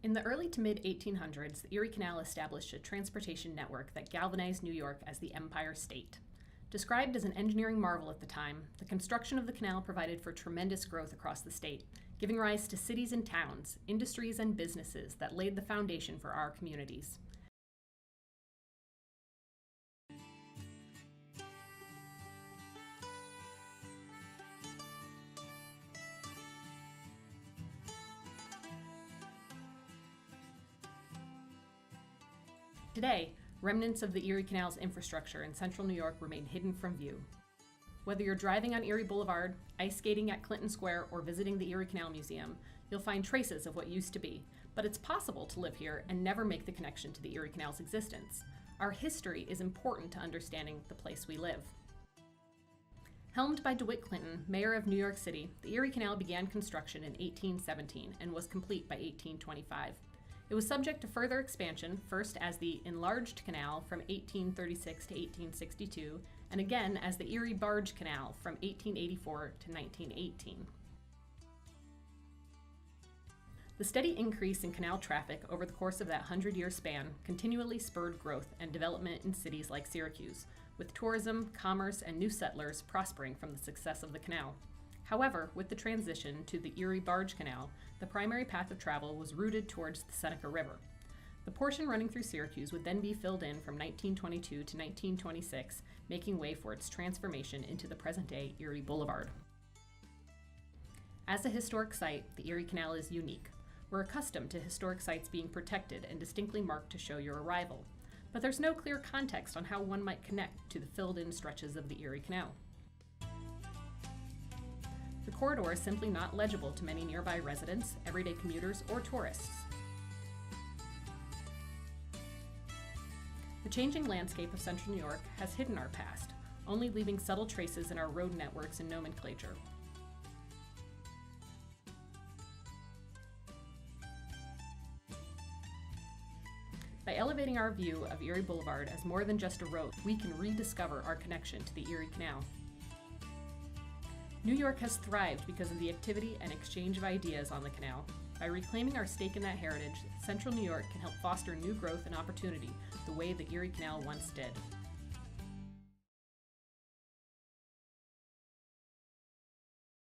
In the early to mid-1800s, the Erie Canal established a transportation network that galvanized New York as the Empire State. Described as an engineering marvel at the time, the construction of the canal provided for tremendous growth across the state, giving rise to cities and towns, industries and businesses that laid the foundation for our communities. Today, remnants of the Erie Canal's infrastructure in central New York remain hidden from view. Whether you're driving on Erie Boulevard, ice skating at Clinton Square, or visiting the Erie Canal Museum, you'll find traces of what used to be, but it's possible to live here and never make the connection to the Erie Canal's existence. Our history is important to understanding the place we live. Helmed by DeWitt Clinton, mayor of New York City, the Erie Canal began construction in 1817 and was complete by 1825. It was subject to further expansion, first as the enlarged canal from 1836 to 1862, and again as the Erie Barge Canal from 1884 to 1918. The steady increase in canal traffic over the course of that 100-year span continually spurred growth and development in cities like Syracuse, with tourism, commerce, and new settlers prospering from the success of the canal. However, with the transition to the Erie Barge Canal, the primary path of travel was routed towards the Seneca River. The portion running through Syracuse would then be filled in from 1922 to 1926, making way for its transformation into the present-day Erie Boulevard. As a historic site, the Erie Canal is unique. We're accustomed to historic sites being protected and distinctly marked to show your arrival, but there's no clear context on how one might connect to the filled-in stretches of the Erie Canal. The corridor is simply not legible to many nearby residents, everyday commuters, or tourists. The changing landscape of central New York has hidden our past, only leaving subtle traces in our road networks and nomenclature. By elevating our view of Erie Boulevard as more than just a road, we can rediscover our connection to the Erie Canal. New York has thrived because of the activity and exchange of ideas on the canal. By reclaiming our stake in that heritage, central New York can help foster new growth and opportunity the way the Erie Canal once did.